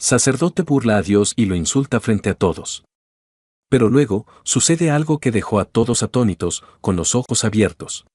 Sacerdote burla a Dios y lo insulta frente a todos. Pero luego, sucede algo que dejó a todos atónitos, con los ojos abiertos.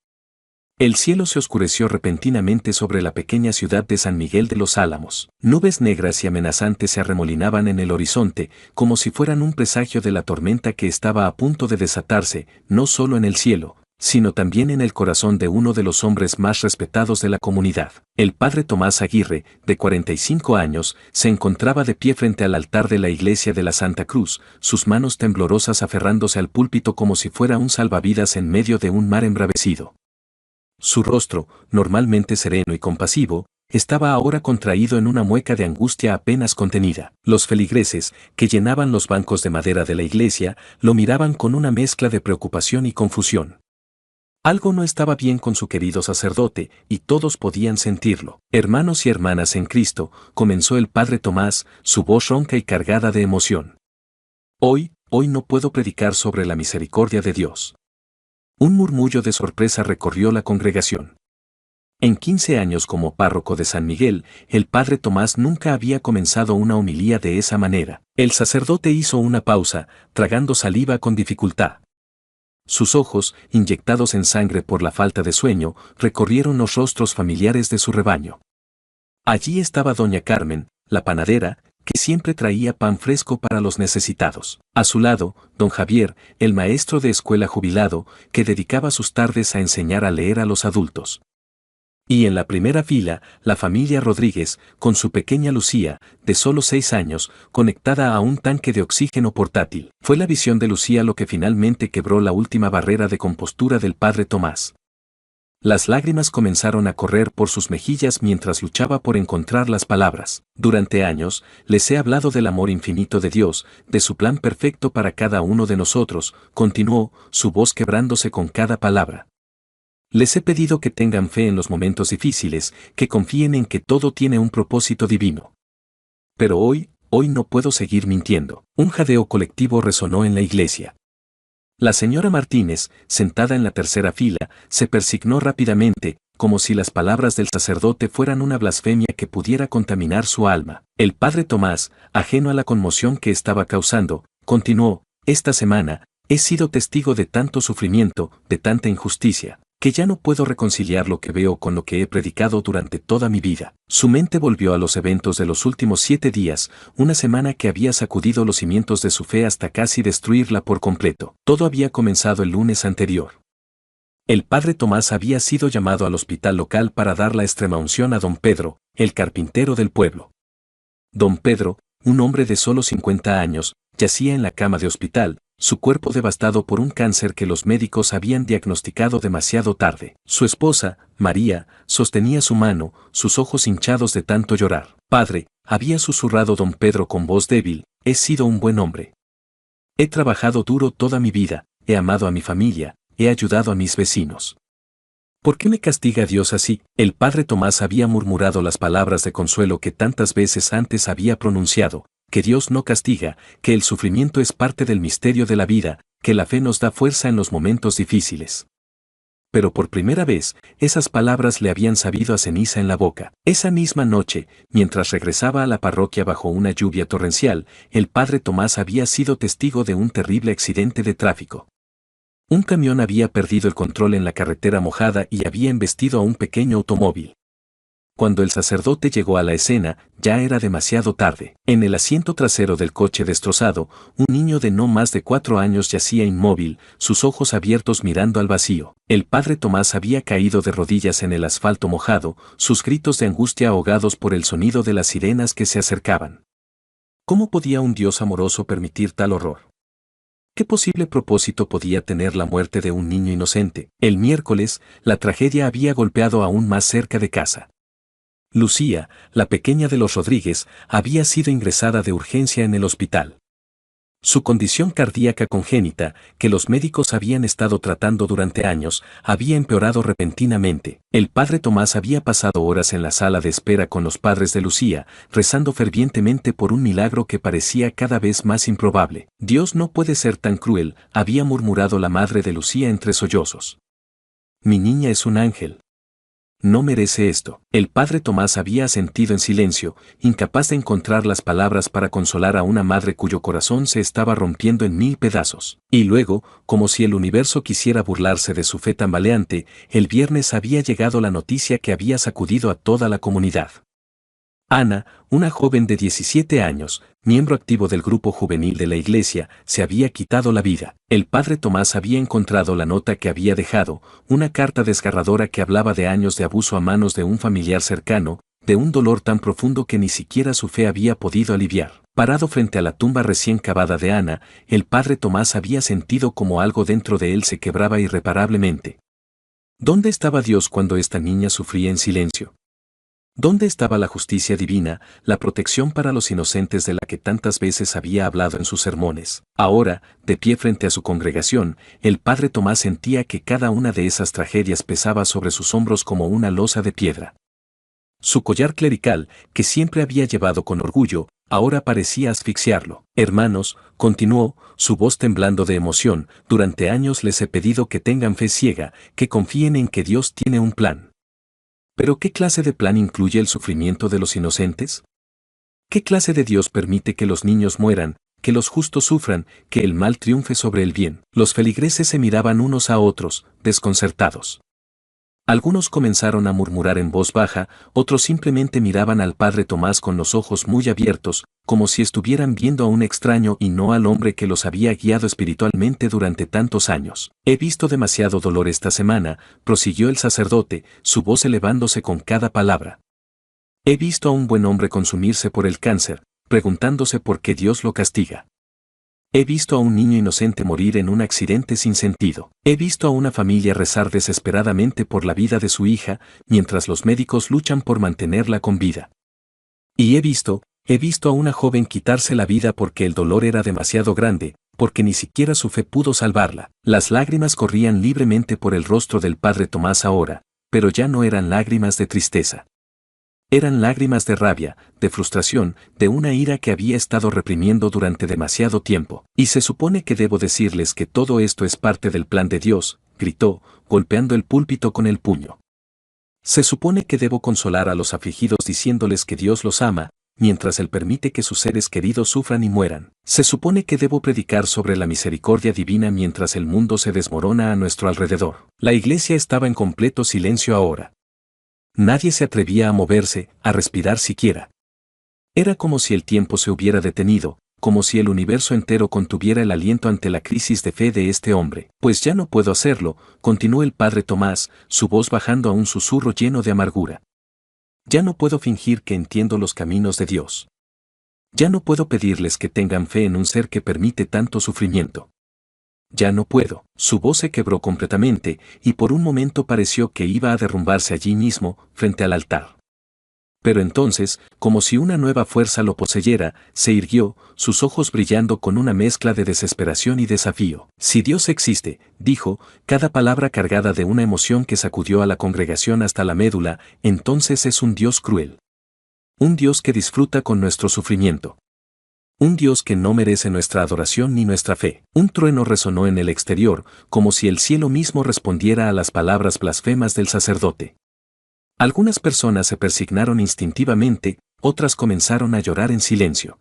El cielo se oscureció repentinamente sobre la pequeña ciudad de San Miguel de los Álamos. Nubes negras y amenazantes se arremolinaban en el horizonte, como si fueran un presagio de la tormenta que estaba a punto de desatarse, no solo en el cielo, sino también en el corazón de uno de los hombres más respetados de la comunidad. El padre Tomás Aguirre, de 45 años, se encontraba de pie frente al altar de la iglesia de la Santa Cruz, sus manos temblorosas aferrándose al púlpito como si fuera un salvavidas en medio de un mar embravecido. Su rostro, normalmente sereno y compasivo, estaba ahora contraído en una mueca de angustia apenas contenida. Los feligreses, que llenaban los bancos de madera de la iglesia, lo miraban con una mezcla de preocupación y confusión. Algo no estaba bien con su querido sacerdote, y todos podían sentirlo. Hermanos y hermanas en Cristo, comenzó el padre Tomás, su voz ronca y cargada de emoción. Hoy no puedo predicar sobre la misericordia de Dios. Un murmullo de sorpresa recorrió la congregación. En 15 años como párroco de San Miguel, el padre Tomás nunca había comenzado una homilía de esa manera. El sacerdote hizo una pausa, tragando saliva con dificultad. Sus ojos, inyectados en sangre por la falta de sueño, recorrieron los rostros familiares de su rebaño. Allí estaba doña Carmen, la panadera, que siempre traía pan fresco para los necesitados. A su lado, don Javier, el maestro de escuela jubilado, que dedicaba sus tardes a enseñar a leer a los adultos. Y en la primera fila, la familia Rodríguez, con su pequeña Lucía, de solo 6 años, conectada a un tanque de oxígeno portátil. Fue la visión de Lucía lo que finalmente quebró la última barrera de compostura del padre Tomás. Las lágrimas comenzaron a correr por sus mejillas mientras luchaba por encontrar las palabras. Durante años, les he hablado del amor infinito de Dios, de su plan perfecto para cada uno de nosotros, continuó, su voz quebrándose con cada palabra. Les he pedido que tengan fe en los momentos difíciles, que confíen en que todo tiene un propósito divino. Pero hoy no puedo seguir mintiendo. Un jadeo colectivo resonó en la iglesia. La señora Martínez, sentada en la tercera fila, se persignó rápidamente, como si las palabras del sacerdote fueran una blasfemia que pudiera contaminar su alma. El padre Tomás, ajeno a la conmoción que estaba causando, continuó, esta semana, he sido testigo de tanto sufrimiento, de tanta injusticia, que ya no puedo reconciliar lo que veo con lo que he predicado durante toda mi vida. Su mente volvió a los eventos de los últimos 7 días, una semana que había sacudido los cimientos de su fe hasta casi destruirla por completo. Todo había comenzado el lunes anterior. El padre Tomás había sido llamado al hospital local para dar la extremaunción a don Pedro, el carpintero del pueblo. Don Pedro, un hombre de solo 50 años, yacía en la cama de hospital, su cuerpo devastado por un cáncer que los médicos habían diagnosticado demasiado tarde. Su esposa, María, sostenía su mano, sus ojos hinchados de tanto llorar. Padre, había susurrado don Pedro con voz débil, he sido un buen hombre. He trabajado duro toda mi vida, he amado a mi familia, he ayudado a mis vecinos. ¿Por qué me castiga Dios así? El padre Tomás había murmurado las palabras de consuelo que tantas veces antes había pronunciado, que Dios no castiga, que el sufrimiento es parte del misterio de la vida, que la fe nos da fuerza en los momentos difíciles. Pero por primera vez, esas palabras le habían sabido a ceniza en la boca. Esa misma noche, mientras regresaba a la parroquia bajo una lluvia torrencial, el padre Tomás había sido testigo de un terrible accidente de tráfico. Un camión había perdido el control en la carretera mojada y había embestido a un pequeño automóvil. Cuando el sacerdote llegó a la escena, ya era demasiado tarde. En el asiento trasero del coche destrozado, un niño de no más de 4 años yacía inmóvil, sus ojos abiertos mirando al vacío. El padre Tomás había caído de rodillas en el asfalto mojado, sus gritos de angustia ahogados por el sonido de las sirenas que se acercaban. ¿Cómo podía un Dios amoroso permitir tal horror? ¿Qué posible propósito podía tener la muerte de un niño inocente? El miércoles, la tragedia había golpeado aún más cerca de casa. Lucía, la pequeña de los Rodríguez, había sido ingresada de urgencia en el hospital. Su condición cardíaca congénita, que los médicos habían estado tratando durante años, había empeorado repentinamente. El padre Tomás había pasado horas en la sala de espera con los padres de Lucía, rezando fervientemente por un milagro que parecía cada vez más improbable. Dios no puede ser tan cruel, había murmurado la madre de Lucía entre sollozos. Mi niña es un ángel. no merece esto. El padre Tomás había asentido en silencio, incapaz de encontrar las palabras para consolar a una madre cuyo corazón se estaba rompiendo en 1000 pedazos. Y luego, como si el universo quisiera burlarse de su fe tambaleante, el viernes había llegado la noticia que había sacudido a toda la comunidad. Ana, una joven de 17 años, miembro activo del grupo juvenil de la iglesia, se había quitado la vida. El padre Tomás había encontrado la nota que había dejado, una carta desgarradora que hablaba de años de abuso a manos de un familiar cercano, de un dolor tan profundo que ni siquiera su fe había podido aliviar. Parado frente a la tumba recién cavada de Ana, el padre Tomás había sentido como algo dentro de él se quebraba irreparablemente. ¿Dónde estaba Dios cuando esta niña sufría en silencio? ¿Dónde estaba la justicia divina, la protección para los inocentes de la que tantas veces había hablado en sus sermones? Ahora, de pie frente a su congregación, el padre Tomás sentía que cada una de esas tragedias pesaba sobre sus hombros como una losa de piedra. Su collar clerical, que siempre había llevado con orgullo, ahora parecía asfixiarlo. Hermanos, continuó, su voz temblando de emoción, durante años les he pedido que tengan fe ciega, que confíen en que Dios tiene un plan. ¿Pero qué clase de plan incluye el sufrimiento de los inocentes? ¿Qué clase de Dios permite que los niños mueran, que los justos sufran, que el mal triunfe sobre el bien? Los feligreses se miraban unos a otros, desconcertados. Algunos comenzaron a murmurar en voz baja, otros simplemente miraban al padre Tomás con los ojos muy abiertos, como si estuvieran viendo a un extraño y no al hombre que los había guiado espiritualmente durante tantos años. He visto demasiado dolor esta semana, prosiguió el sacerdote, su voz elevándose con cada palabra. He visto a un buen hombre consumirse por el cáncer, preguntándose por qué Dios lo castiga. He visto a un niño inocente morir en un accidente sin sentido. He visto a una familia rezar desesperadamente por la vida de su hija, mientras los médicos luchan por mantenerla con vida. Y he visto a una joven quitarse la vida porque el dolor era demasiado grande, porque ni siquiera su fe pudo salvarla. Las lágrimas corrían libremente por el rostro del padre Tomás ahora, pero ya no eran lágrimas de tristeza. Eran lágrimas de rabia, de frustración, de una ira que había estado reprimiendo durante demasiado tiempo. Y se supone que debo decirles que todo esto es parte del plan de Dios, gritó, golpeando el púlpito con el puño. Se supone que debo consolar a los afligidos diciéndoles que Dios los ama, mientras Él permite que sus seres queridos sufran y mueran. Se supone que debo predicar sobre la misericordia divina mientras el mundo se desmorona a nuestro alrededor. La iglesia estaba en completo silencio ahora. Nadie se atrevía a moverse, a respirar siquiera. Era como si el tiempo se hubiera detenido, como si el universo entero contuviera el aliento ante la crisis de fe de este hombre. Pues ya no puedo hacerlo, continuó el padre Tomás, su voz bajando a un susurro lleno de amargura. Ya no puedo fingir que entiendo los caminos de Dios. Ya no puedo pedirles que tengan fe en un ser que permite tanto sufrimiento. Ya no puedo. Su voz se quebró completamente, y por un momento pareció que iba a derrumbarse allí mismo, frente al altar. Pero entonces, como si una nueva fuerza lo poseyera, se irguió, sus ojos brillando con una mezcla de desesperación y desafío. Si Dios existe, dijo, cada palabra cargada de una emoción que sacudió a la congregación hasta la médula, entonces es un Dios cruel. Un Dios que disfruta con nuestro sufrimiento. Un Dios que no merece nuestra adoración ni nuestra fe. Un trueno resonó en el exterior, como si el cielo mismo respondiera a las palabras blasfemas del sacerdote. Algunas personas se persignaron instintivamente, otras comenzaron a llorar en silencio.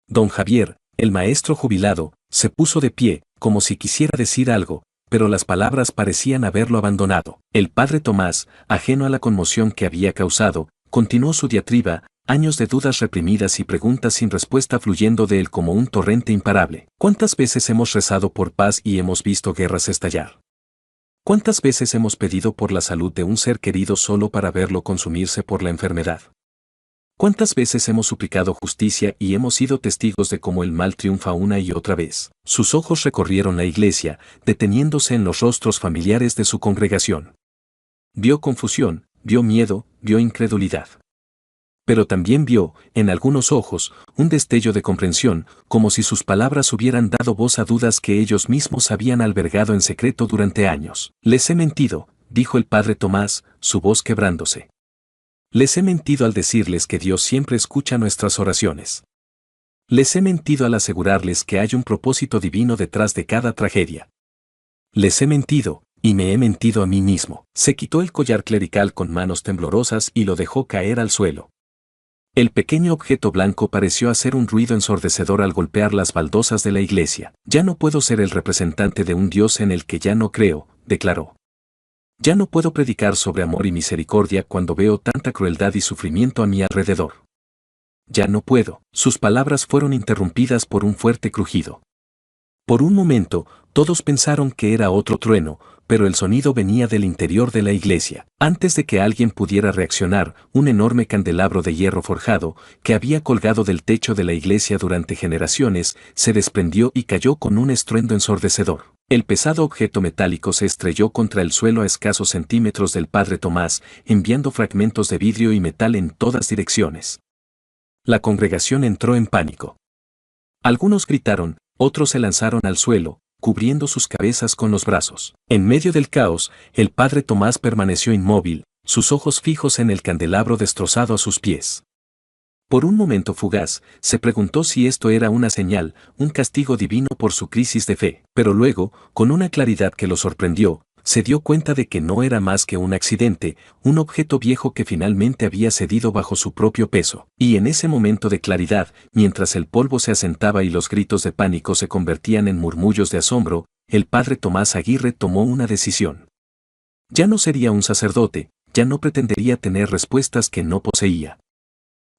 Don Javier, el maestro jubilado, se puso de pie, como si quisiera decir algo, pero las palabras parecían haberlo abandonado. El padre Tomás, ajeno a la conmoción que había causado, continuó su diatriba, años de dudas reprimidas y preguntas sin respuesta fluyendo de él como un torrente imparable. ¿Cuántas veces hemos rezado por paz y hemos visto guerras estallar? ¿Cuántas veces hemos pedido por la salud de un ser querido solo para verlo consumirse por la enfermedad? ¿Cuántas veces hemos suplicado justicia y hemos sido testigos de cómo el mal triunfa una y otra vez? Sus ojos recorrieron la iglesia, deteniéndose en los rostros familiares de su congregación. Vio confusión, vio miedo, vio incredulidad. Pero también vio, en algunos ojos, un destello de comprensión, como si sus palabras hubieran dado voz a dudas que ellos mismos habían albergado en secreto durante años. Les he mentido, dijo el padre Tomás, su voz quebrándose. Les he mentido al decirles que Dios siempre escucha nuestras oraciones. Les he mentido al asegurarles que hay un propósito divino detrás de cada tragedia. Les he mentido, y me he mentido a mí mismo. Se quitó el collar clerical con manos temblorosas y lo dejó caer al suelo. El pequeño objeto blanco pareció hacer un ruido ensordecedor al golpear las baldosas de la iglesia. Ya no puedo ser el representante de un Dios en el que ya no creo, declaró. Ya no puedo predicar sobre amor y misericordia cuando veo tanta crueldad y sufrimiento a mi alrededor. Ya no puedo. Sus palabras fueron interrumpidas por un fuerte crujido. Por un momento, todos pensaron que era otro trueno, pero el sonido venía del interior de la iglesia. Antes de que alguien pudiera reaccionar, un enorme candelabro de hierro forjado, que había colgado del techo de la iglesia durante generaciones, se desprendió y cayó con un estruendo ensordecedor. El pesado objeto metálico se estrelló contra el suelo a escasos centímetros del padre Tomás, enviando fragmentos de vidrio y metal en todas direcciones. La congregación entró en pánico. Algunos gritaron, otros se lanzaron al suelo, cubriendo sus cabezas con los brazos. En medio del caos, el padre Tomás permaneció inmóvil, sus ojos fijos en el candelabro destrozado a sus pies. Por un momento fugaz, se preguntó si esto era una señal, un castigo divino por su crisis de fe, pero luego, con una claridad que lo sorprendió, se dio cuenta de que no era más que un accidente, un objeto viejo que finalmente había cedido bajo su propio peso. Y en ese momento de claridad, mientras el polvo se asentaba y los gritos de pánico se convertían en murmullos de asombro, el padre Tomás Aguirre tomó una decisión. Ya no sería un sacerdote, ya no pretendería tener respuestas que no poseía.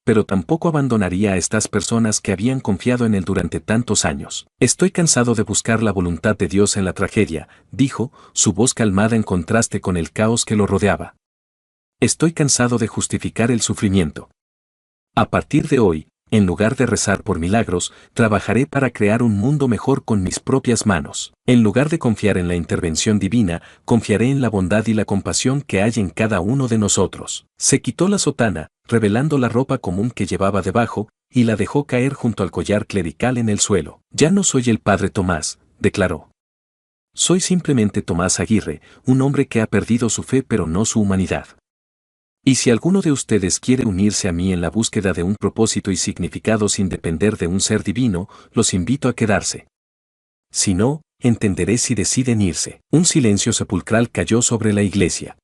Pero tampoco abandonaría a estas personas que habían confiado en él durante tantos años. Estoy cansado de buscar la voluntad de Dios en la tragedia, dijo, su voz calmada en contraste con el caos que lo rodeaba. Estoy cansado de justificar el sufrimiento. A partir de hoy, en lugar de rezar por milagros, trabajaré para crear un mundo mejor con mis propias manos. En lugar de confiar en la intervención divina, confiaré en la bondad y la compasión que hay en cada uno de nosotros. Se quitó la sotana, revelando la ropa común que llevaba debajo, y la dejó caer junto al collar clerical en el suelo. Ya no soy el padre Tomás, declaró. Soy simplemente Tomás Aguirre, un hombre que ha perdido su fe pero no su humanidad. Y si alguno de ustedes quiere unirse a mí en la búsqueda de un propósito y significado sin depender de un ser divino, los invito a quedarse. Si no, entenderé si deciden irse. Un silencio sepulcral cayó sobre la iglesia.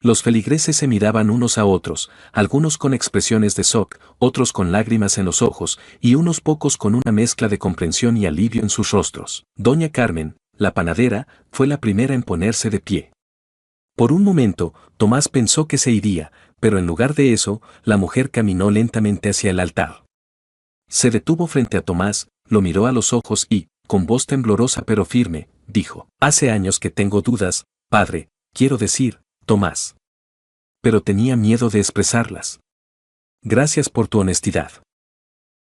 Los feligreses se miraban unos a otros, algunos con expresiones de shock, otros con lágrimas en los ojos, y unos pocos con una mezcla de comprensión y alivio en sus rostros. Doña Carmen, la panadera, fue la primera en ponerse de pie. Por un momento, Tomás pensó que se iría, pero en lugar de eso, la mujer caminó lentamente hacia el altar. Se detuvo frente a Tomás, lo miró a los ojos y, con voz temblorosa pero firme, dijo: «Hace años que tengo dudas, padre, quiero decir, Tomás. Pero tenía miedo de expresarlas. Gracias por tu honestidad.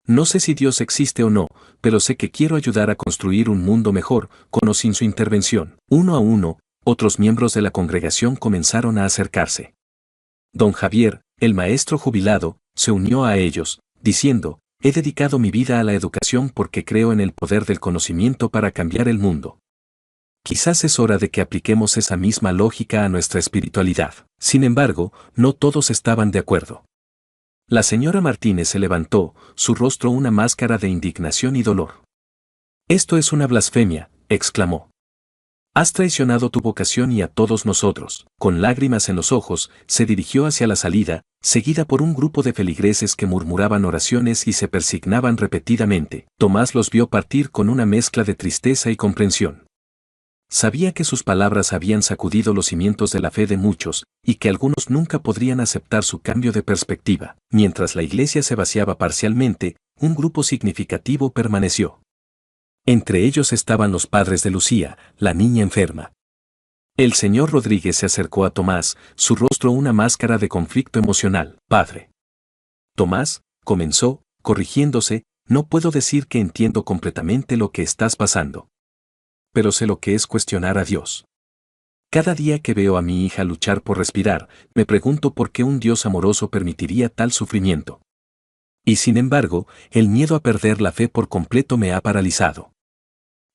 No sé si Dios existe o no, pero sé que quiero ayudar a construir un mundo mejor, con o sin su intervención». Uno a uno, otros miembros de la congregación comenzaron a acercarse. Don Javier, el maestro jubilado, se unió a ellos, diciendo: «He dedicado mi vida a la educación porque creo en el poder del conocimiento para cambiar el mundo. Quizás es hora de que apliquemos esa misma lógica a nuestra espiritualidad». Sin embargo, no todos estaban de acuerdo. La señora Martínez se levantó, su rostro una máscara de indignación y dolor. «Esto es una blasfemia», exclamó. «Has traicionado tu vocación y a todos nosotros». Con lágrimas en los ojos, se dirigió hacia la salida, seguida por un grupo de feligreses que murmuraban oraciones y se persignaban repetidamente. Tomás los vio partir con una mezcla de tristeza y comprensión. Sabía que sus palabras habían sacudido los cimientos de la fe de muchos, y que algunos nunca podrían aceptar su cambio de perspectiva. Mientras la iglesia se vaciaba parcialmente, un grupo significativo permaneció. Entre ellos estaban los padres de Lucía, la niña enferma. El señor Rodríguez se acercó a Tomás, su rostro una máscara de conflicto emocional. «Padre». «Tomás», comenzó, corrigiéndose, «no puedo decir que entiendo completamente lo que estás pasando. Pero sé lo que es cuestionar a Dios. Cada día que veo a mi hija luchar por respirar, me pregunto por qué un Dios amoroso permitiría tal sufrimiento. Y sin embargo, el miedo a perder la fe por completo me ha paralizado.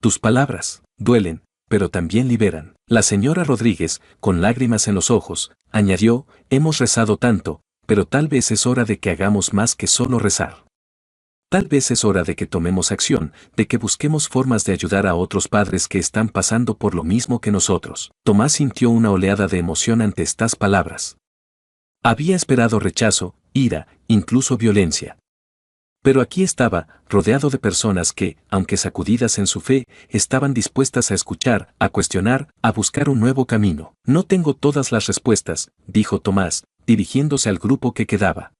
Tus palabras duelen, pero también liberan». La señora Rodríguez, con lágrimas en los ojos, añadió: «Hemos rezado tanto, pero tal vez es hora de que hagamos más que solo rezar. Tal vez es hora de que tomemos acción, de que busquemos formas de ayudar a otros padres que están pasando por lo mismo que nosotros. Tomás sintió una oleada de emoción ante estas palabras. Había esperado rechazo, ira, incluso violencia. Pero aquí estaba, rodeado de personas que, aunque sacudidas en su fe, estaban dispuestas a escuchar, a cuestionar, a buscar un nuevo camino. No tengo todas las respuestas, dijo Tomás, dirigiéndose al grupo que quedaba.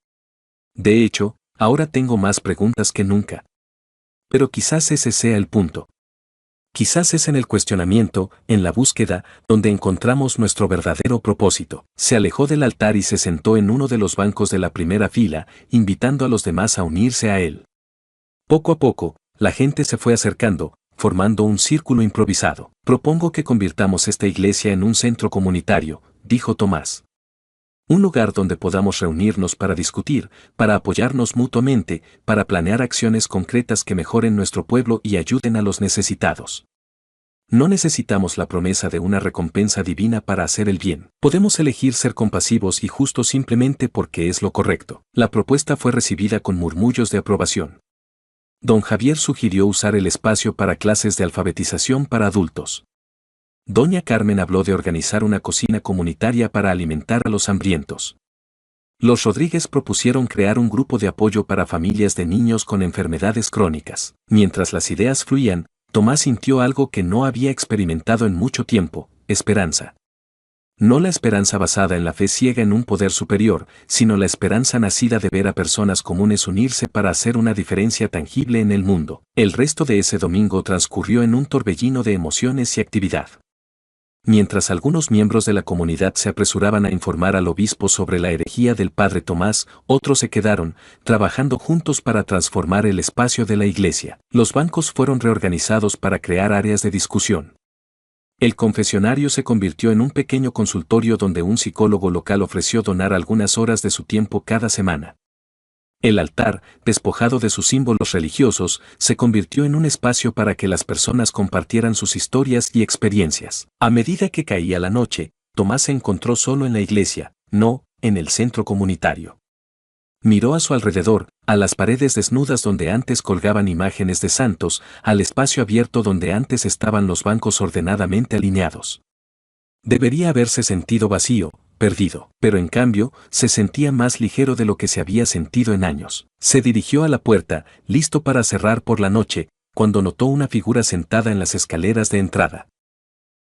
De hecho, ahora tengo más preguntas que nunca. Pero quizás ese sea el punto. Quizás es en el cuestionamiento, en la búsqueda, donde encontramos nuestro verdadero propósito. Se alejó del altar y se sentó en uno de los bancos de la primera fila, invitando a los demás a unirse a él. Poco a poco, la gente se fue acercando, formando un círculo improvisado. Propongo que convirtamos esta iglesia en un centro comunitario, dijo Tomás. Un lugar donde podamos reunirnos para discutir, para apoyarnos mutuamente, para planear acciones concretas que mejoren nuestro pueblo y ayuden a los necesitados. No necesitamos la promesa de una recompensa divina para hacer el bien. Podemos elegir ser compasivos y justos simplemente porque es lo correcto. La propuesta fue recibida con murmullos de aprobación. Don Javier sugirió usar el espacio para clases de alfabetización para adultos. Doña Carmen habló de organizar una cocina comunitaria para alimentar a los hambrientos. Los Rodríguez propusieron crear un grupo de apoyo para familias de niños con enfermedades crónicas. Mientras las ideas fluían, Tomás sintió algo que no había experimentado en mucho tiempo: esperanza. No la esperanza basada en la fe ciega en un poder superior, sino la esperanza nacida de ver a personas comunes unirse para hacer una diferencia tangible en el mundo. El resto de ese domingo transcurrió en un torbellino de emociones y actividad. Mientras algunos miembros de la comunidad se apresuraban a informar al obispo sobre la herejía del padre Tomás, otros se quedaron, trabajando juntos para transformar el espacio de la iglesia. Los bancos fueron reorganizados para crear áreas de discusión. El confesionario se convirtió en un pequeño consultorio donde un psicólogo local ofreció donar algunas horas de su tiempo cada semana. El altar, despojado de sus símbolos religiosos, se convirtió en un espacio para que las personas compartieran sus historias y experiencias. A medida que caía la noche, Tomás se encontró solo en la iglesia, no en el centro comunitario. Miró a su alrededor, a las paredes desnudas donde antes colgaban imágenes de santos, al espacio abierto donde antes estaban los bancos ordenadamente alineados. Debería haberse sentido vacío, perdido, pero en cambio, se sentía más ligero de lo que se había sentido en años. Se dirigió a la puerta, listo para cerrar por la noche, cuando notó una figura sentada en las escaleras de entrada.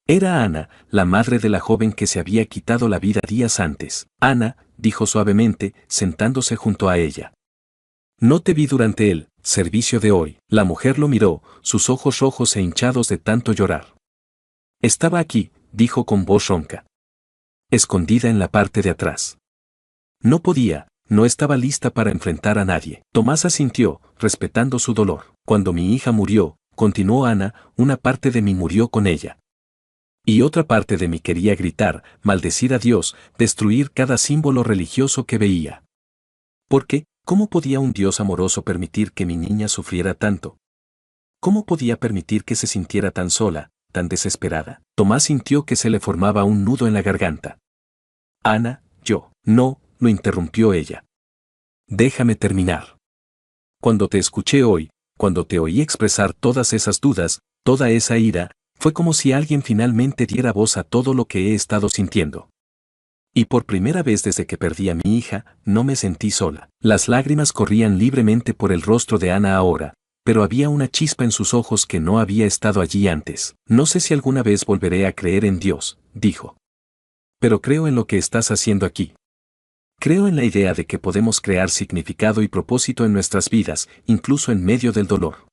Era Ana, la madre de la joven que se había quitado la vida días antes. Ana, dijo suavemente, sentándose junto a ella. No te vi durante el servicio de hoy. La mujer lo miró, sus ojos rojos e hinchados de tanto llorar. Estaba aquí, dijo con voz ronca. Escondida en la parte de atrás. No podía, no estaba lista para enfrentar a nadie. Tomás asintió, respetando su dolor. Cuando mi hija murió, continuó Ana, una parte de mí murió con ella. Y otra parte de mí quería gritar, maldecir a Dios, destruir cada símbolo religioso que veía. ¿Por qué? ¿Cómo podía un Dios amoroso permitir que mi niña sufriera tanto? ¿Cómo podía permitir que se sintiera tan sola, tan desesperada? Tomás sintió que se le formaba un nudo en la garganta. Ana, no, lo interrumpió ella. Déjame terminar. Cuando te escuché hoy, cuando te oí expresar todas esas dudas, toda esa ira, fue como si alguien finalmente diera voz a todo lo que he estado sintiendo. Y por primera vez desde que perdí a mi hija, no me sentí sola. Las lágrimas corrían libremente por el rostro de Ana ahora, pero había una chispa en sus ojos que no había estado allí antes. No sé si alguna vez volveré a creer en Dios, dijo. Pero creo en lo que estás haciendo aquí. Creo en la idea de que podemos crear significado y propósito en nuestras vidas, incluso en medio del dolor.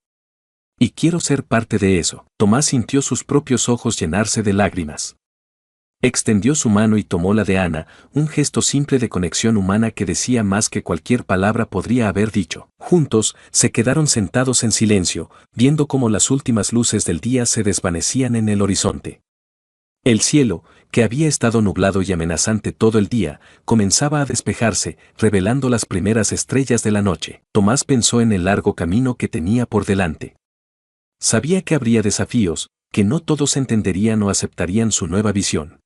Y quiero ser parte de eso. Tomás sintió sus propios ojos llenarse de lágrimas. Extendió su mano y tomó la de Ana, un gesto simple de conexión humana que decía más que cualquier palabra podría haber dicho. Juntos, se quedaron sentados en silencio, viendo cómo las últimas luces del día se desvanecían en el horizonte. El cielo, que había estado nublado y amenazante todo el día, comenzaba a despejarse, revelando las primeras estrellas de la noche. Tomás pensó en el largo camino que tenía por delante. Sabía que habría desafíos, que no todos entenderían o aceptarían su nueva visión.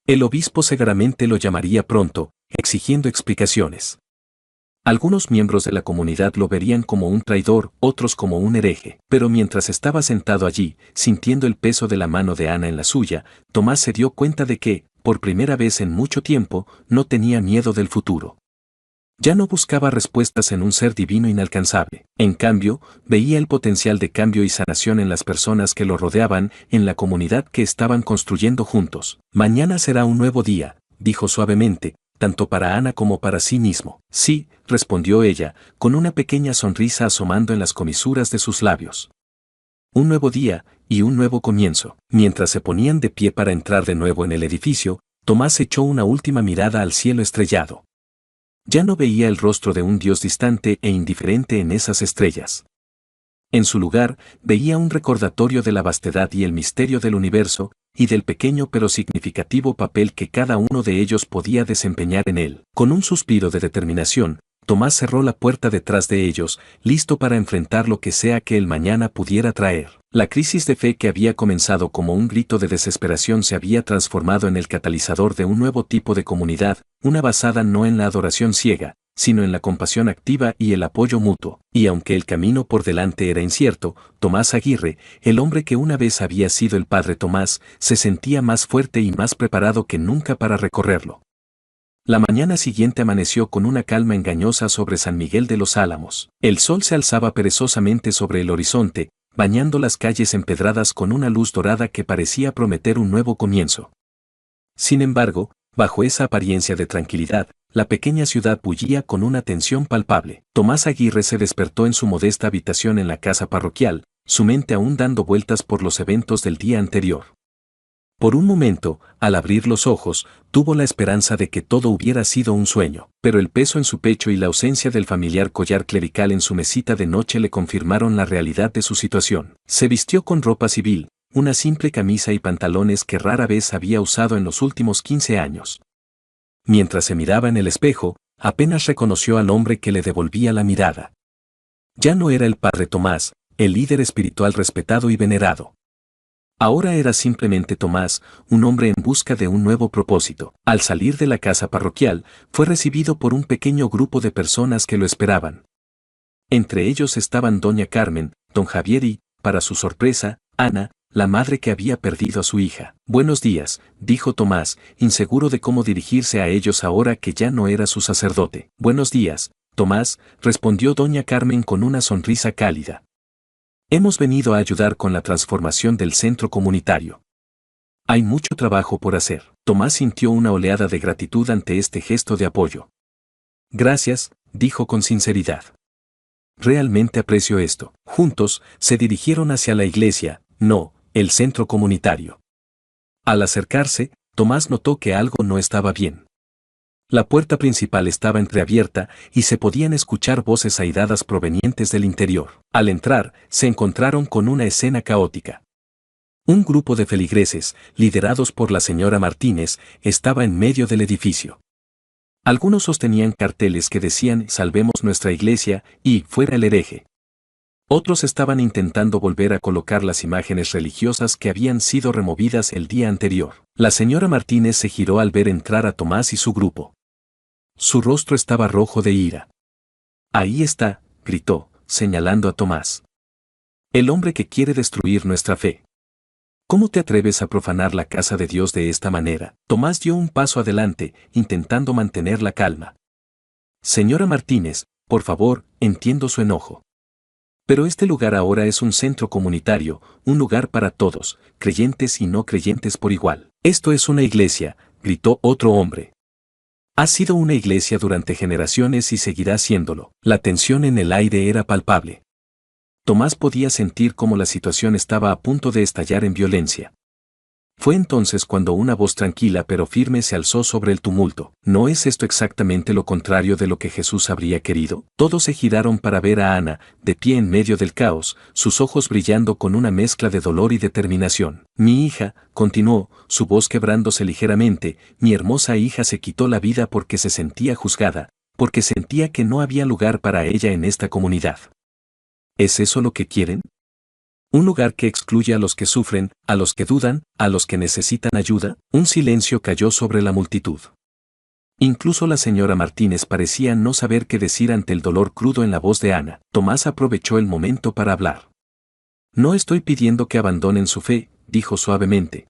El obispo seguramente lo llamaría pronto, exigiendo explicaciones. Algunos miembros de la comunidad lo verían como un traidor, otros como un hereje. Pero mientras estaba sentado allí, sintiendo el peso de la mano de Ana en la suya, Tomás se dio cuenta de que, por primera vez en mucho tiempo, no tenía miedo del futuro. Ya no buscaba respuestas en un ser divino inalcanzable. En cambio, veía el potencial de cambio y sanación en las personas que lo rodeaban, en la comunidad que estaban construyendo juntos. Mañana será un nuevo día, dijo suavemente, tanto para Ana como para sí mismo. Sí, respondió ella, con una pequeña sonrisa asomando en las comisuras de sus labios. Un nuevo día, y un nuevo comienzo. Mientras se ponían de pie para entrar de nuevo en el edificio, Tomás echó una última mirada al cielo estrellado. Ya no veía el rostro de un Dios distante e indiferente en esas estrellas. En su lugar, veía un recordatorio de la vastedad y el misterio del universo, y del pequeño pero significativo papel que cada uno de ellos podía desempeñar en él. Con un suspiro de determinación, Tomás cerró la puerta detrás de ellos, listo para enfrentar lo que sea que el mañana pudiera traer. La crisis de fe que había comenzado como un grito de desesperación se había transformado en el catalizador de un nuevo tipo de comunidad, una basada no en la adoración ciega, sino en la compasión activa y el apoyo mutuo. Y aunque el camino por delante era incierto, Tomás Aguirre, el hombre que una vez había sido el padre Tomás, se sentía más fuerte y más preparado que nunca para recorrerlo. La mañana siguiente amaneció con una calma engañosa sobre San Miguel de los Álamos. El sol se alzaba perezosamente sobre el horizonte, bañando las calles empedradas con una luz dorada que parecía prometer un nuevo comienzo. Sin embargo, bajo esa apariencia de tranquilidad, la pequeña ciudad bullía con una tensión palpable. Tomás Aguirre se despertó en su modesta habitación en la casa parroquial, su mente aún dando vueltas por los eventos del día anterior. Por un momento, al abrir los ojos, tuvo la esperanza de que todo hubiera sido un sueño, pero el peso en su pecho y la ausencia del familiar collar clerical en su mesita de noche le confirmaron la realidad de su situación. Se vistió con ropa civil, una simple camisa y pantalones que rara vez había usado en los últimos 15 años. Mientras se miraba en el espejo, apenas reconoció al hombre que le devolvía la mirada. Ya no era el padre Tomás, el líder espiritual respetado y venerado. Ahora era simplemente Tomás, un hombre en busca de un nuevo propósito. Al salir de la casa parroquial, fue recibido por un pequeño grupo de personas que lo esperaban. Entre ellos estaban doña Carmen, don Javier y, para su sorpresa, Ana, la madre que había perdido a su hija. Buenos días, dijo Tomás, inseguro de cómo dirigirse a ellos ahora que ya no era su sacerdote. Buenos días, Tomás, respondió doña Carmen con una sonrisa cálida. Hemos venido a ayudar con la transformación del centro comunitario. Hay mucho trabajo por hacer. Tomás sintió una oleada de gratitud ante este gesto de apoyo. Gracias, dijo con sinceridad. Realmente aprecio esto. Juntos, se dirigieron hacia la iglesia, no, el centro comunitario. Al acercarse, Tomás notó que algo no estaba bien. La puerta principal estaba entreabierta y se podían escuchar voces airadas provenientes del interior. Al entrar, se encontraron con una escena caótica. Un grupo de feligreses, liderados por la señora Martínez, estaba en medio del edificio. Algunos sostenían carteles que decían «Salvemos nuestra iglesia» y «Fuera el hereje». Otros estaban intentando volver a colocar las imágenes religiosas que habían sido removidas el día anterior. La señora Martínez se giró al ver entrar a Tomás y su grupo. Su rostro estaba rojo de ira. «Ahí está», gritó, señalando a Tomás. «El hombre que quiere destruir nuestra fe. ¿Cómo te atreves a profanar la casa de Dios de esta manera?» Tomás dio un paso adelante, intentando mantener la calma. «Señora Martínez, por favor, entiendo su enojo. Pero este lugar ahora es un centro comunitario, un lugar para todos, creyentes y no creyentes por igual. Esto es una iglesia», gritó otro hombre. «Ha sido una iglesia durante generaciones y seguirá siéndolo». La tensión en el aire era palpable. Tomás podía sentir cómo la situación estaba a punto de estallar en violencia. Fue entonces cuando una voz tranquila pero firme se alzó sobre el tumulto. ¿No es esto exactamente lo contrario de lo que Jesús habría querido? Todos se giraron para ver a Ana, de pie en medio del caos, sus ojos brillando con una mezcla de dolor y determinación. «Mi hija», continuó, su voz quebrándose ligeramente, «mi hermosa hija se quitó la vida porque se sentía juzgada, porque sentía que no había lugar para ella en esta comunidad. ¿Es eso lo que quieren? Un lugar que excluye a los que sufren, a los que dudan, a los que necesitan ayuda». Un silencio cayó sobre la multitud. Incluso la señora Martínez parecía no saber qué decir ante el dolor crudo en la voz de Ana. Tomás aprovechó el momento para hablar. No estoy pidiendo que abandonen su fe, dijo suavemente.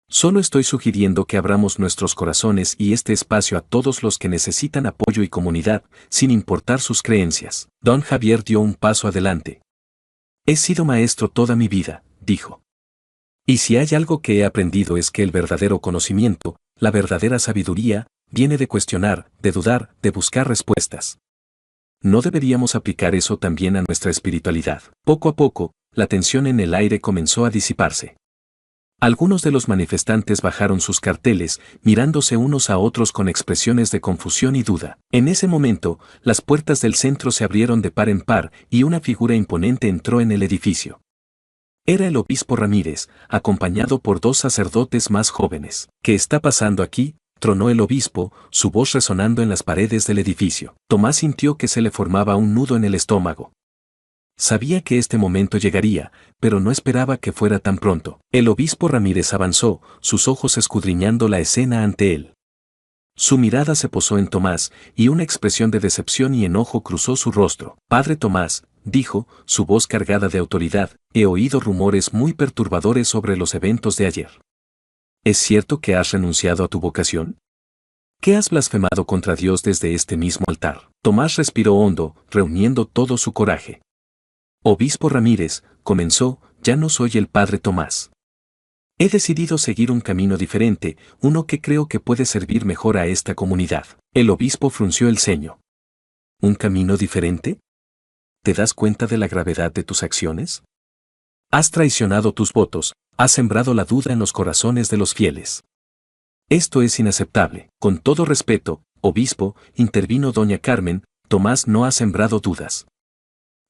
Solo estoy sugiriendo que abramos nuestros corazones y este espacio a todos los que necesitan apoyo y comunidad, sin importar sus creencias. Don Javier dio un paso adelante. He sido maestro toda mi vida, dijo. Y si hay algo que he aprendido es que el verdadero conocimiento, la verdadera sabiduría, viene de cuestionar, de dudar, de buscar respuestas. ¿No deberíamos aplicar eso también a nuestra espiritualidad? Poco a poco, la tensión en el aire comenzó a disiparse. Algunos de los manifestantes bajaron sus carteles, mirándose unos a otros con expresiones de confusión y duda. En ese momento, las puertas del centro se abrieron de par en par y una figura imponente entró en el edificio. Era el obispo Ramírez, acompañado por 2 sacerdotes más jóvenes. ¿Qué está pasando aquí?, tronó el obispo, su voz resonando en las paredes del edificio. Tomás sintió que se le formaba un nudo en el estómago. Sabía que este momento llegaría, pero no esperaba que fuera tan pronto. El obispo Ramírez avanzó, sus ojos escudriñando la escena ante él. Su mirada se posó en Tomás, y una expresión de decepción y enojo cruzó su rostro. Padre Tomás, dijo, su voz cargada de autoridad, he oído rumores muy perturbadores sobre los eventos de ayer. ¿Es cierto que has renunciado a tu vocación? ¿Qué has blasfemado contra Dios desde este mismo altar? Tomás respiró hondo, reuniendo todo su coraje. Obispo Ramírez, comenzó, ya no soy el padre Tomás. He decidido seguir un camino diferente, uno que creo que puede servir mejor a esta comunidad. El obispo frunció el ceño. ¿Un camino diferente? ¿Te das cuenta de la gravedad de tus acciones? Has traicionado tus votos, has sembrado la duda en los corazones de los fieles. Esto es inaceptable. Con todo respeto, obispo, intervino doña Carmen, Tomás no ha sembrado dudas.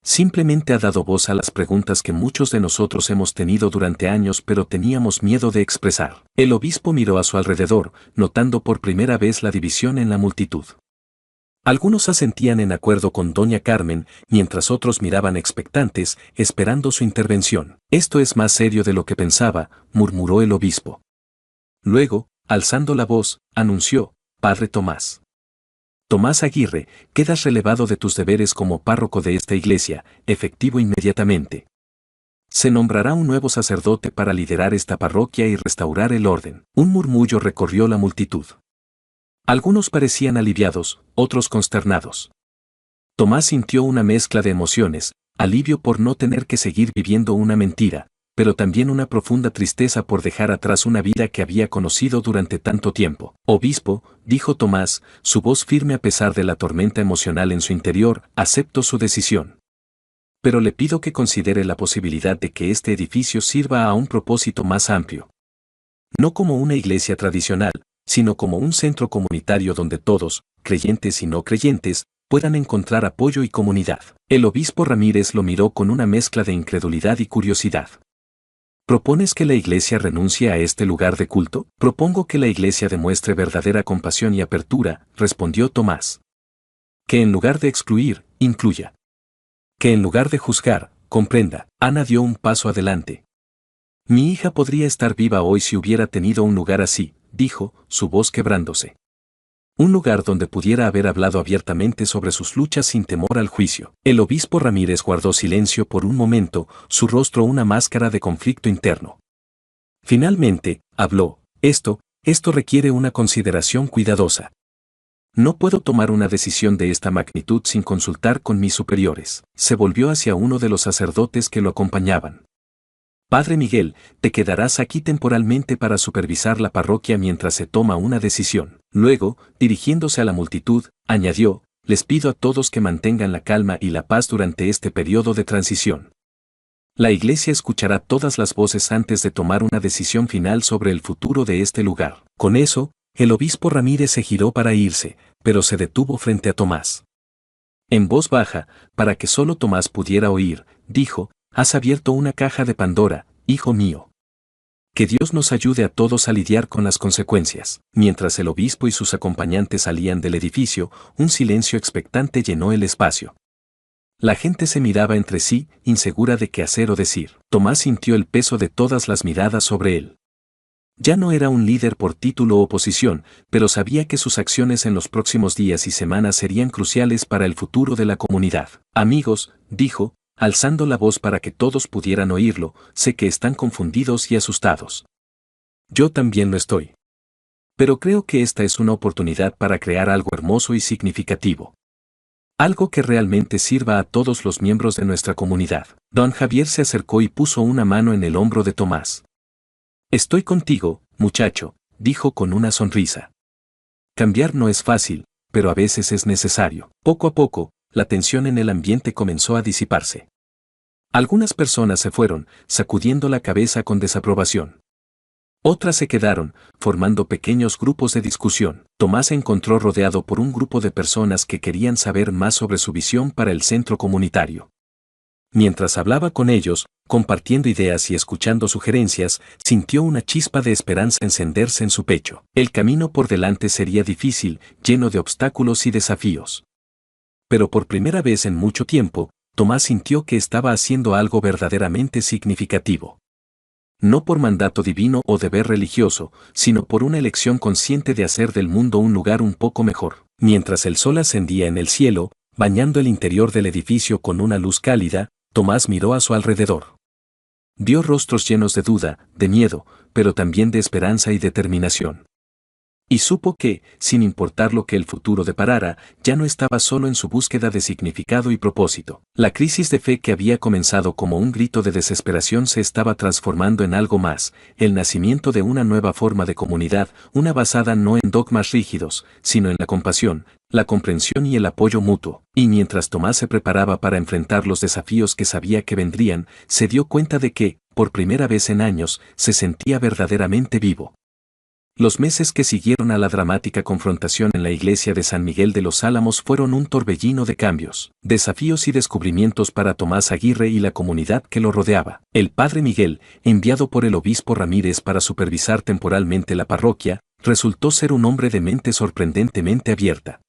Simplemente ha dado voz a las preguntas que muchos de nosotros hemos tenido durante años pero teníamos miedo de expresar. El obispo miró a su alrededor, notando por primera vez la división en la multitud. Algunos asentían en acuerdo con doña Carmen, mientras otros miraban expectantes, esperando su intervención. Esto es más serio de lo que pensaba, murmuró el obispo. Luego, alzando la voz, anunció, Padre Tomás. Tomás Aguirre, quedas relevado de tus deberes como párroco de esta iglesia, efectivo inmediatamente. Se nombrará un nuevo sacerdote para liderar esta parroquia y restaurar el orden. Un murmullo recorrió la multitud. Algunos parecían aliviados, otros consternados. Tomás sintió una mezcla de emociones, alivio por no tener que seguir viviendo una mentira, pero también una profunda tristeza por dejar atrás una vida que había conocido durante tanto tiempo. Obispo, dijo Tomás, su voz firme a pesar de la tormenta emocional en su interior, acepto su decisión. Pero le pido que considere la posibilidad de que este edificio sirva a un propósito más amplio. No como una iglesia tradicional, sino como un centro comunitario donde todos, creyentes y no creyentes, puedan encontrar apoyo y comunidad. El obispo Ramírez lo miró con una mezcla de incredulidad y curiosidad. ¿Propones que la iglesia renuncie a este lugar de culto? Propongo que la iglesia demuestre verdadera compasión y apertura, respondió Tomás. Que en lugar de excluir, incluya. Que en lugar de juzgar, comprenda. Ana dio un paso adelante. Mi hija podría estar viva hoy si hubiera tenido un lugar así, dijo, su voz quebrándose. Un lugar donde pudiera haber hablado abiertamente sobre sus luchas sin temor al juicio. El obispo Ramírez guardó silencio por un momento, su rostro una máscara de conflicto interno. Finalmente, habló, esto requiere una consideración cuidadosa. No puedo tomar una decisión de esta magnitud sin consultar con mis superiores. Se volvió hacia uno de los sacerdotes que lo acompañaban. Padre Miguel, te quedarás aquí temporalmente para supervisar la parroquia mientras se toma una decisión. Luego, dirigiéndose a la multitud, añadió, les pido a todos que mantengan la calma y la paz durante este periodo de transición. La iglesia escuchará todas las voces antes de tomar una decisión final sobre el futuro de este lugar. Con eso, el obispo Ramírez se giró para irse, pero se detuvo frente a Tomás. En voz baja, para que solo Tomás pudiera oír, dijo, has abierto una caja de Pandora, hijo mío. Que Dios nos ayude a todos a lidiar con las consecuencias. Mientras el obispo y sus acompañantes salían del edificio, un silencio expectante llenó el espacio. La gente se miraba entre sí, insegura de qué hacer o decir. Tomás sintió el peso de todas las miradas sobre él. Ya no era un líder por título o posición, pero sabía que sus acciones en los próximos días y semanas serían cruciales para el futuro de la comunidad. Amigos, dijo, alzando la voz para que todos pudieran oírlo, sé que están confundidos y asustados. Yo también lo estoy. Pero creo que esta es una oportunidad para crear algo hermoso y significativo. Algo que realmente sirva a todos los miembros de nuestra comunidad. Don Javier se acercó y puso una mano en el hombro de Tomás. Estoy contigo, muchacho, dijo con una sonrisa. Cambiar no es fácil, pero a veces es necesario. Poco a poco, la tensión en el ambiente comenzó a disiparse. Algunas personas se fueron, sacudiendo la cabeza con desaprobación. Otras se quedaron, formando pequeños grupos de discusión. Tomás se encontró rodeado por un grupo de personas que querían saber más sobre su visión para el centro comunitario. Mientras hablaba con ellos, compartiendo ideas y escuchando sugerencias, sintió una chispa de esperanza encenderse en su pecho. El camino por delante sería difícil, lleno de obstáculos y desafíos. Pero por primera vez en mucho tiempo, Tomás sintió que estaba haciendo algo verdaderamente significativo. No por mandato divino o deber religioso, sino por una elección consciente de hacer del mundo un lugar un poco mejor. Mientras el sol ascendía en el cielo, bañando el interior del edificio con una luz cálida, Tomás miró a su alrededor. Vio rostros llenos de duda, de miedo, pero también de esperanza y determinación. Y supo que, sin importar lo que el futuro deparara, ya no estaba solo en su búsqueda de significado y propósito. La crisis de fe que había comenzado como un grito de desesperación se estaba transformando en algo más, el nacimiento de una nueva forma de comunidad, una basada no en dogmas rígidos, sino en la compasión, la comprensión y el apoyo mutuo. Y mientras Tomás se preparaba para enfrentar los desafíos que sabía que vendrían, se dio cuenta de que, por primera vez en años, se sentía verdaderamente vivo. Los meses que siguieron a la dramática confrontación en la iglesia de San Miguel de los Álamos fueron un torbellino de cambios, desafíos y descubrimientos para Tomás Aguirre y la comunidad que lo rodeaba. El padre Miguel, enviado por el obispo Ramírez para supervisar temporalmente la parroquia, resultó ser un hombre de mente sorprendentemente abierta.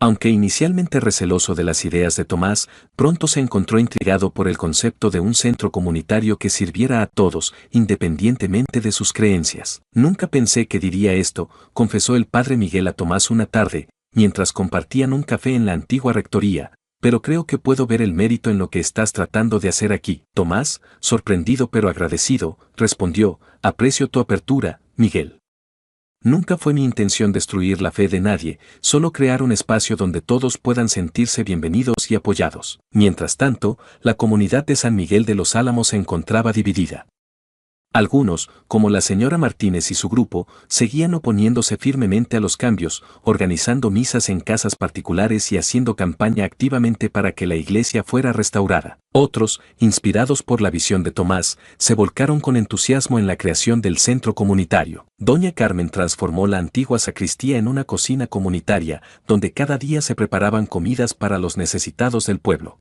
Aunque inicialmente receloso de las ideas de Tomás, pronto se encontró intrigado por el concepto de un centro comunitario que sirviera a todos, independientemente de sus creencias. Nunca pensé que diría esto, confesó el padre Miguel a Tomás una tarde, mientras compartían un café en la antigua rectoría, pero creo que puedo ver el mérito en lo que estás tratando de hacer aquí. Tomás, sorprendido pero agradecido, respondió, aprecio tu apertura, Miguel. Nunca fue mi intención destruir la fe de nadie, solo crear un espacio donde todos puedan sentirse bienvenidos y apoyados. Mientras tanto, la comunidad de San Miguel de los Álamos se encontraba dividida. Algunos, como la señora Martínez y su grupo, seguían oponiéndose firmemente a los cambios, organizando misas en casas particulares y haciendo campaña activamente para que la iglesia fuera restaurada. Otros, inspirados por la visión de Tomás, se volcaron con entusiasmo en la creación del centro comunitario. Doña Carmen transformó la antigua sacristía en una cocina comunitaria, donde cada día se preparaban comidas para los necesitados del pueblo.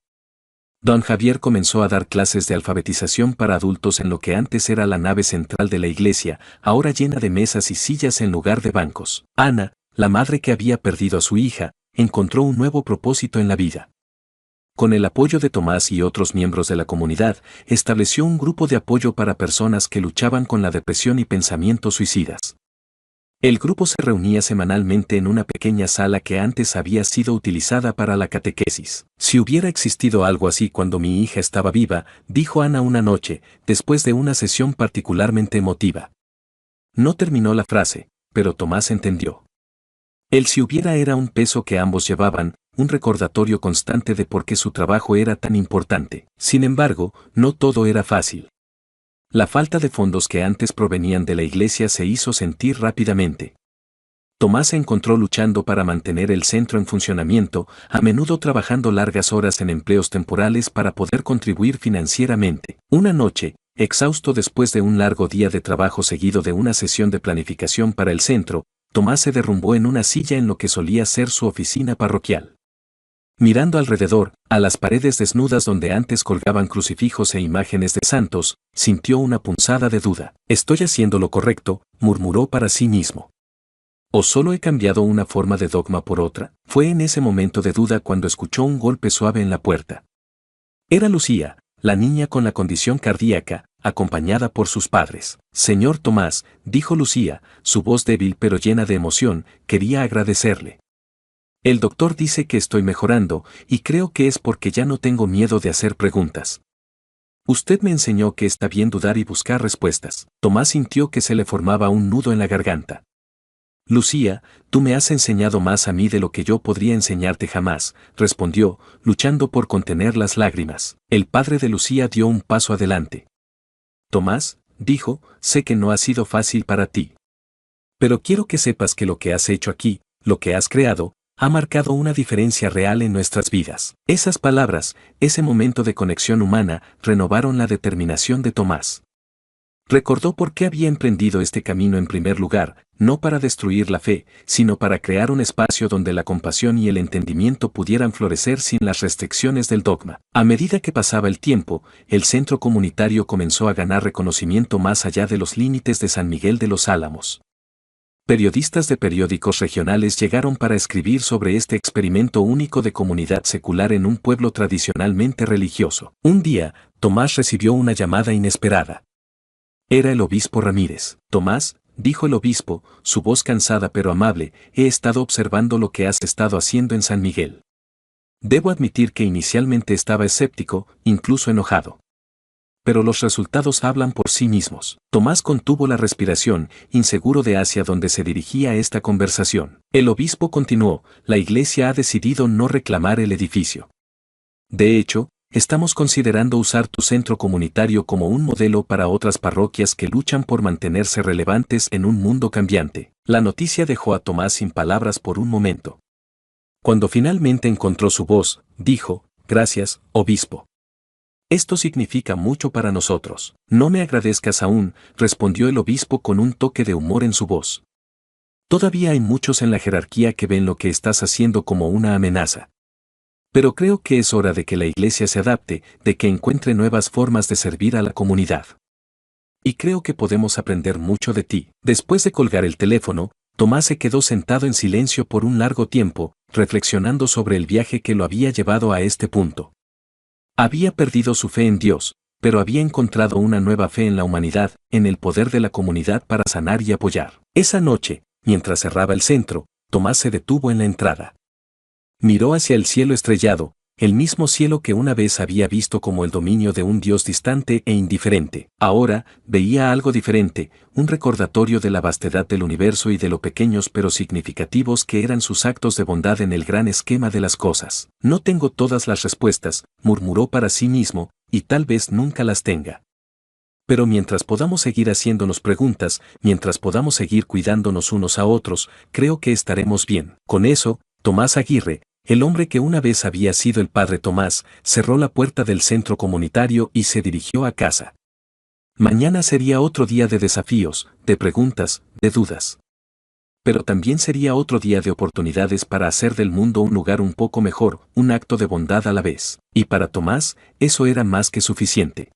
Don Javier comenzó a dar clases de alfabetización para adultos en lo que antes era la nave central de la iglesia, ahora llena de mesas y sillas en lugar de bancos. Ana, la madre que había perdido a su hija, encontró un nuevo propósito en la vida. Con el apoyo de Tomás y otros miembros de la comunidad, estableció un grupo de apoyo para personas que luchaban con la depresión y pensamientos suicidas. El grupo se reunía semanalmente en una pequeña sala que antes había sido utilizada para la catequesis. Si hubiera existido algo así cuando mi hija estaba viva, dijo Ana una noche, después de una sesión particularmente emotiva. No terminó la frase, pero Tomás entendió. El si hubiera era un peso que ambos llevaban, un recordatorio constante de por qué su trabajo era tan importante. Sin embargo, no todo era fácil. La falta de fondos que antes provenían de la iglesia se hizo sentir rápidamente. Tomás se encontró luchando para mantener el centro en funcionamiento, a menudo trabajando largas horas en empleos temporales para poder contribuir financieramente. Una noche, exhausto después de un largo día de trabajo seguido de una sesión de planificación para el centro, Tomás se derrumbó en una silla en lo que solía ser su oficina parroquial. Mirando alrededor, a las paredes desnudas donde antes colgaban crucifijos e imágenes de santos, sintió una punzada de duda. «¿Estoy haciendo lo correcto?», murmuró para sí mismo. ¿O solo he cambiado una forma de dogma por otra? Fue en ese momento de duda cuando escuchó un golpe suave en la puerta. Era Lucía, la niña con la condición cardíaca, acompañada por sus padres. Señor Tomás, dijo Lucía, su voz débil pero llena de emoción, quería agradecerle. El doctor dice que estoy mejorando, y creo que es porque ya no tengo miedo de hacer preguntas. Usted me enseñó que está bien dudar y buscar respuestas. Tomás sintió que se le formaba un nudo en la garganta. Lucía, tú me has enseñado más a mí de lo que yo podría enseñarte jamás, respondió, luchando por contener las lágrimas. El padre de Lucía dio un paso adelante. Tomás, dijo, sé que no ha sido fácil para ti. Pero quiero que sepas que lo que has hecho aquí, lo que has creado, ha marcado una diferencia real en nuestras vidas. Esas palabras, ese momento de conexión humana, renovaron la determinación de Tomás. Recordó por qué había emprendido este camino en primer lugar, no para destruir la fe, sino para crear un espacio donde la compasión y el entendimiento pudieran florecer sin las restricciones del dogma. A medida que pasaba el tiempo, el centro comunitario comenzó a ganar reconocimiento más allá de los límites de San Miguel de los Álamos. Periodistas de periódicos regionales llegaron para escribir sobre este experimento único de comunidad secular en un pueblo tradicionalmente religioso. Un día, Tomás recibió una llamada inesperada. Era el obispo Ramírez. Tomás, dijo el obispo, su voz cansada pero amable, he estado observando lo que has estado haciendo en San Miguel. Debo admitir que inicialmente estaba escéptico, incluso enojado. Pero los resultados hablan por sí mismos. Tomás contuvo la respiración, inseguro de hacia dónde se dirigía esta conversación. El obispo continuó, la iglesia ha decidido no reclamar el edificio. De hecho, estamos considerando usar tu centro comunitario como un modelo para otras parroquias que luchan por mantenerse relevantes en un mundo cambiante. La noticia dejó a Tomás sin palabras por un momento. Cuando finalmente encontró su voz, dijo, gracias, obispo. Esto significa mucho para nosotros. No me agradezcas aún, respondió el obispo con un toque de humor en su voz. Todavía hay muchos en la jerarquía que ven lo que estás haciendo como una amenaza. Pero creo que es hora de que la iglesia se adapte, de que encuentre nuevas formas de servir a la comunidad. Y creo que podemos aprender mucho de ti. Después de colgar el teléfono, Tomás se quedó sentado en silencio por un largo tiempo, reflexionando sobre el viaje que lo había llevado a este punto. Había perdido su fe en Dios, pero había encontrado una nueva fe en la humanidad, en el poder de la comunidad para sanar y apoyar. Esa noche, mientras cerraba el centro, Tomás se detuvo en la entrada. Miró hacia el cielo estrellado, el mismo cielo que una vez había visto como el dominio de un Dios distante e indiferente. Ahora, veía algo diferente, un recordatorio de la vastedad del universo y de lo pequeños pero significativos que eran sus actos de bondad en el gran esquema de las cosas. No tengo todas las respuestas, murmuró para sí mismo, y tal vez nunca las tenga. Pero mientras podamos seguir haciéndonos preguntas, mientras podamos seguir cuidándonos unos a otros, creo que estaremos bien. Con eso, Tomás Aguirre, el hombre que una vez había sido el padre Tomás, cerró la puerta del centro comunitario y se dirigió a casa. Mañana sería otro día de desafíos, de preguntas, de dudas. Pero también sería otro día de oportunidades para hacer del mundo un lugar un poco mejor, un acto de bondad a la vez. Y para Tomás, eso era más que suficiente.